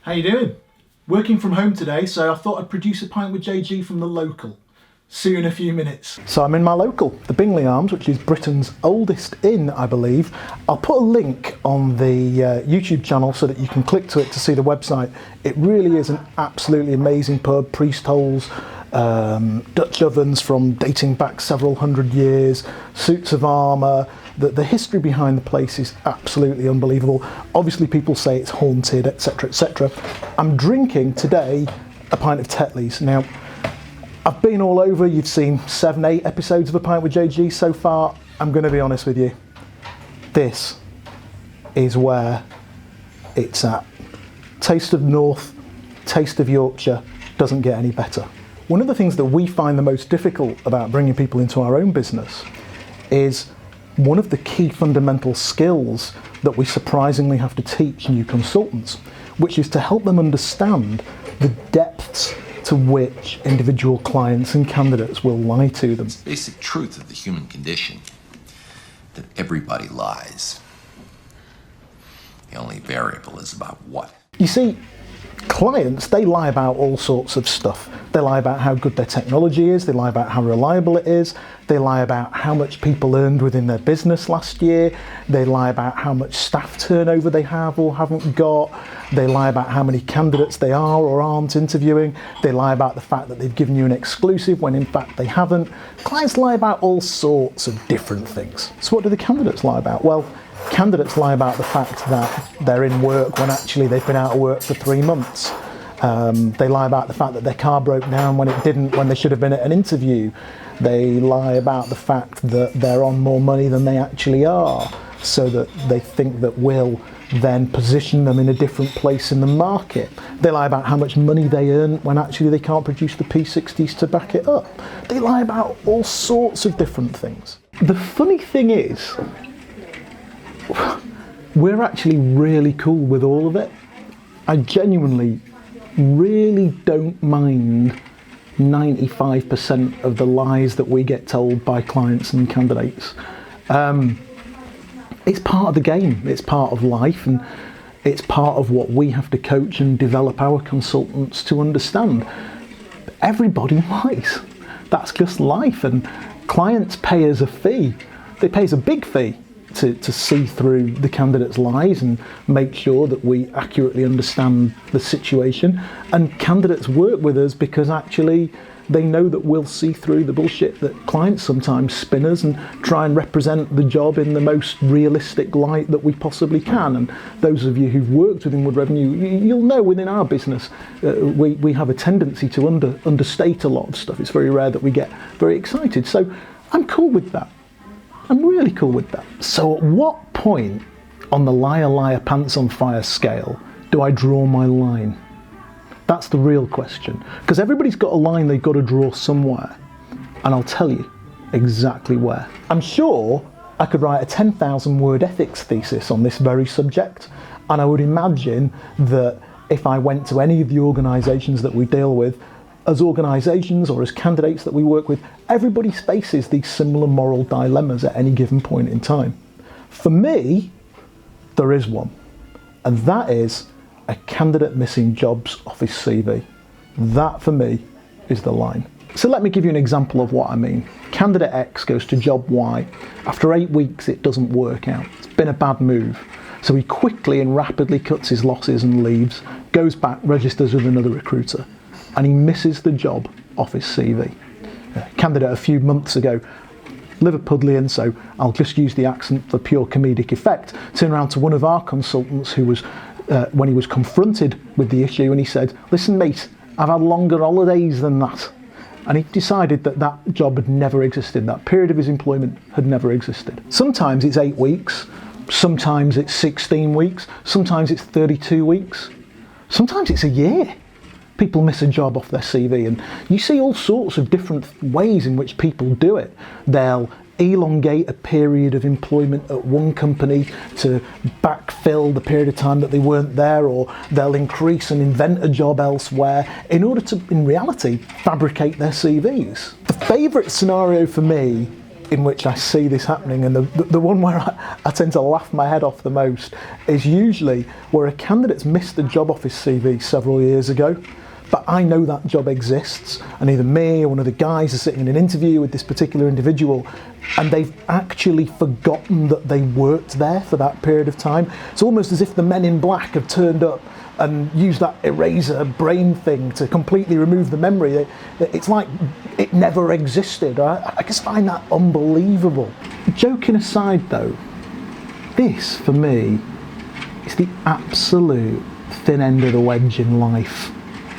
How you doing? Working from home today, so I thought I'd produce a pint with JG from the local. See you in a few minutes. So I'm in my local, the Bingley Arms, which is Britain's oldest inn, I believe. I'll put a link on the YouTube channel so that you can click to it to see the website. It really is an absolutely amazing pub, priest holes, Dutch ovens from dating back several hundred years, suits of armour. The history behind the place is absolutely unbelievable. Obviously people say it's haunted, etc, etc. I'm drinking today a pint of Tetley's. Now, I've been all over, you've seen 7, 8 episodes of A Pint with JG so far. I'm going to be honest with you, this is where it's at. Taste of North, taste of Yorkshire, doesn't get any better. One of the things that we find the most difficult about bringing people into our own business is one of the key fundamental skills that we surprisingly have to teach new consultants, which is to help them understand the depths to which individual clients and candidates will lie to them. It's the basic truth of the human condition that everybody lies. The only variable is about what. You see, clients, they lie about all sorts of stuff. They lie about how good their technology is, they lie about how reliable it is, they lie about how much people earned within their business last year, they lie about how much staff turnover they have or haven't got, they lie about how many candidates they are or aren't interviewing, they lie about the fact that they've given you an exclusive when in fact they haven't. Clients lie about all sorts of different things. So what do the candidates lie about? Well, candidates lie about the fact that they're in work when actually they've been out of work for 3 months. They lie about the fact that their car broke down when it didn't, when they should have been at an interview. They lie about the fact that they're on more money than they actually are, so that they think that we'll then position them in a different place in the market. They lie about how much money they earn when actually they can't produce the P60s to back it up. They lie about all sorts of different things. The funny thing is, we're actually really cool with all of it. I genuinely really don't mind 95% of the lies that we get told by clients and candidates. It's part of the game, it's part of life, and it's part of what we have to coach and develop our consultants to understand. Everybody lies. That's just life, and clients pay us a fee. They pay us a big fee to see through the candidate's lies and make sure that we accurately understand the situation. And candidates work with us because actually they know that we'll see through the bullshit that clients sometimes spin us and try and represent the job in the most realistic light that we possibly can. And those of you who've worked with Inward Revenue, you'll know within our business we have a tendency to understate a lot of stuff. It's very rare that we get very excited. So I'm cool with that. I'm really cool with that. So at what point on the liar pants on fire scale do I draw my line? That's the real question. Because everybody's got a line they've got to draw somewhere. And I'll tell you exactly where. I'm sure I could write a 10,000 word ethics thesis on this very subject. And I would imagine that if I went to any of the organisations that we deal with, as organisations or as candidates that we work with, everybody faces these similar moral dilemmas at any given point in time. For me, there is one, and that is a candidate missing jobs off his CV. That, for me, is the line. So let me give you an example of what I mean. Candidate X goes to job Y. After 8 weeks, it doesn't work out. It's been a bad move. So he quickly and rapidly cuts his losses and leaves, goes back, registers with another recruiter, and he misses the job off his CV. Candidate a few months ago, Liverpudlian, so I'll just use the accent for pure comedic effect, turned around to one of our consultants who was, when he was confronted with the issue, and he said, "Listen mate, I've had longer holidays than that." And he decided that that job had never existed, that period of his employment had never existed. Sometimes it's 8 weeks, sometimes it's 16 weeks, sometimes it's 32 weeks, sometimes it's a year. People miss a job off their CV, and you see all sorts of different ways in which people do it. They'll elongate a period of employment at one company to backfill the period of time that they weren't there, or they'll increase and invent a job elsewhere in order to, in reality, fabricate their CVs. The favourite scenario for me in which I see this happening, and the one where I tend to laugh my head off the most, is usually where a candidate's missed a job off his CV several years ago, but I know that job exists, and either me or one of the guys is sitting in an interview with this particular individual, and they've actually forgotten that they worked there for that period of time. It's almost as if the men in black have turned up and used that eraser brain thing to completely remove the memory. It's like it never existed. I just find that unbelievable. Joking aside though, this for me is the absolute thin end of the wedge in life,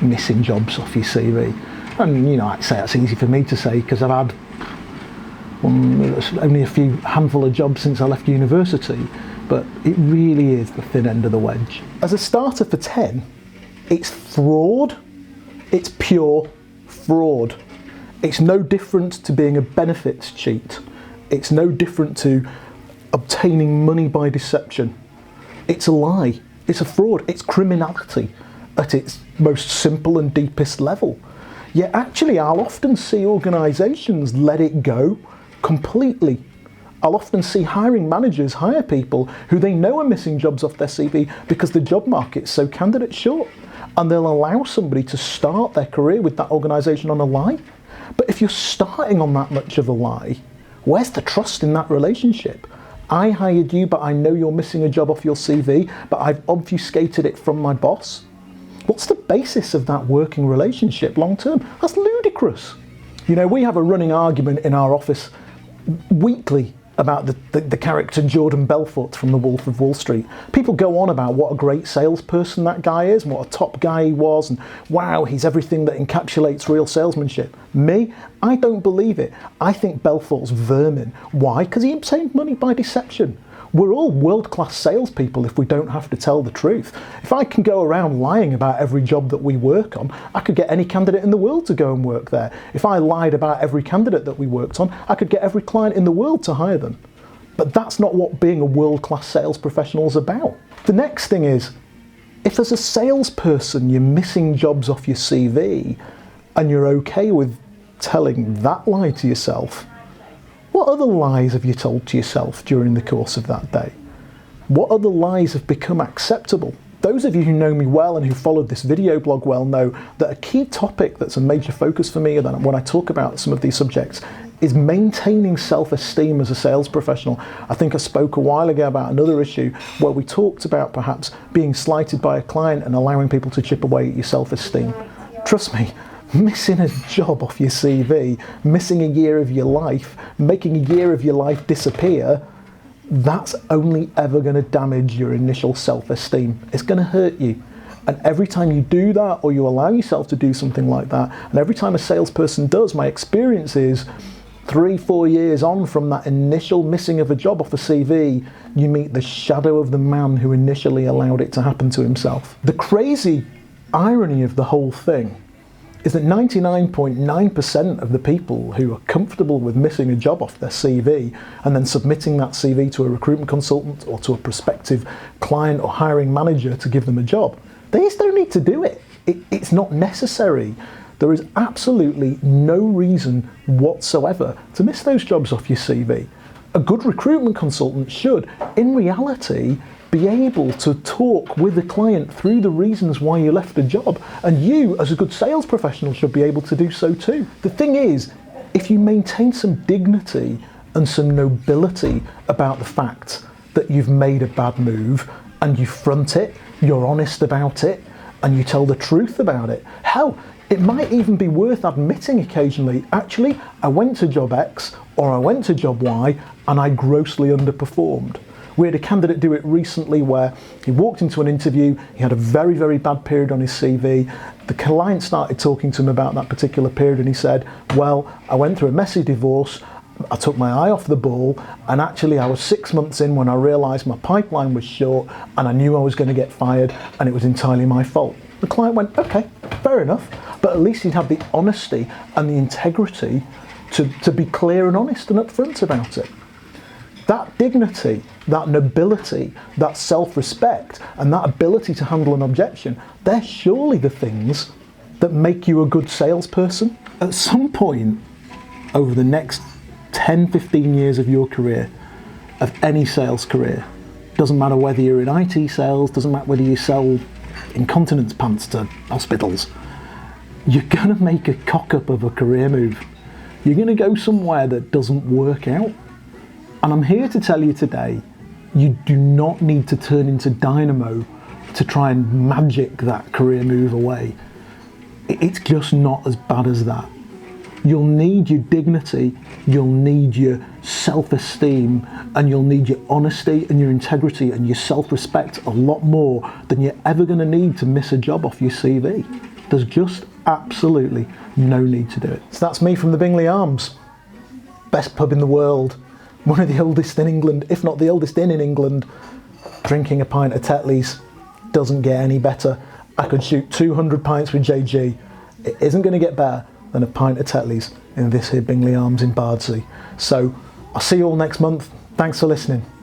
missing jobs off your CV. And you know, I'd say that's easy for me to say because I've had only a few handful of jobs since I left university, but it really is the thin end of the wedge. As a starter for 10, it's fraud. It's pure fraud. It's no different to being a benefits cheat. It's no different to obtaining money by deception. It's a lie. It's a fraud. It's criminality at its most simple and deepest level. Yet actually I'll often see organisations let it go completely. I'll often see hiring managers hire people who they know are missing jobs off their CV because the job market's so candidate short, and they'll allow somebody to start their career with that organisation on a lie. But if you're starting on that much of a lie, where's the trust in that relationship? I hired you, but I know you're missing a job off your CV, but I've obfuscated it from my boss. What's the basis of that working relationship long term? That's ludicrous. You know, we have a running argument in our office weekly about the character Jordan Belfort from The Wolf of Wall Street. People go on about what a great salesperson that guy is, and what a top guy he was, and wow, he's everything that encapsulates real salesmanship. Me, I don't believe it. I think Belfort's vermin. Why? Because he obtained money by deception. We're all world-class salespeople if we don't have to tell the truth. If I can go around lying about every job that we work on, I could get any candidate in the world to go and work there. If I lied about every candidate that we worked on, I could get every client in the world to hire them. But that's not what being a world-class sales professional is about. The next thing is, if as a salesperson you're missing jobs off your CV and you're okay with telling that lie to yourself, what other lies have you told to yourself during the course of that day? What other lies have become acceptable? Those of you who know me well and who followed this video blog well know that a key topic that's a major focus for me when I talk about some of these subjects is maintaining self-esteem as a sales professional. I think I spoke a while ago about another issue where we talked about perhaps being slighted by a client and allowing people to chip away at your self-esteem. Trust me, missing a job off your CV, missing a year of your life, making a year of your life disappear, that's only ever going to damage your initial self-esteem. It's going to hurt you. And every time you do that, or you allow yourself to do something like that, and every time a salesperson does, my experience is 3-4 years on from that initial missing of a job off a CV, you meet the shadow of the man who initially allowed it to happen to himself. The crazy irony of the whole thing is that 99.9% of the people who are comfortable with missing a job off their CV and then submitting that CV to a recruitment consultant or to a prospective client or hiring manager to give them a job, they just don't need to do it. It's not necessary. There is absolutely no reason whatsoever to miss those jobs off your CV. A good recruitment consultant should, in reality, be able to talk with the client through the reasons why you left the job, and you as a good sales professional should be able to do so too. The thing is, if you maintain some dignity and some nobility about the fact that you've made a bad move and you front it, you're honest about it, and you tell the truth about it, hell, it might even be worth admitting occasionally, actually, I went to job X or I went to job Y and I grossly underperformed. We had a candidate do it recently where he walked into an interview, he had a very, very bad period on his CV. The client started talking to him about that particular period and he said, well, I went through a messy divorce, I took my eye off the ball, and actually I was 6 months in when I realised my pipeline was short and I knew I was going to get fired and it was entirely my fault. The client went, okay, fair enough, but at least he'd had the honesty and the integrity to be clear and honest and upfront about it. That dignity, that nobility, that self-respect, and that ability to handle an objection, they're surely the things that make you a good salesperson. At some point over the next 10, 15 years of your career, of any sales career, doesn't matter whether you're in IT sales, doesn't matter whether you sell incontinence pants to hospitals, you're going to make a cock-up of a career move. You're going to go somewhere that doesn't work out. And I'm here to tell you today, you do not need to turn into dynamo to try and magic that career move away. It's just not as bad as that. You'll need your dignity, you'll need your self-esteem, and you'll need your honesty and your integrity and your self-respect a lot more than you're ever going to need to miss a job off your CV. There's just absolutely no need to do it. So that's me from the Bingley Arms. Best pub in the world, one of the oldest in England, if not the oldest in England. Drinking a pint of Tetley's doesn't get any better. I could shoot 200 pints with JG. It isn't going to get better than a pint of Tetley's in this here Bingley Arms in Bardsey. So I'll see you all next month. Thanks for listening.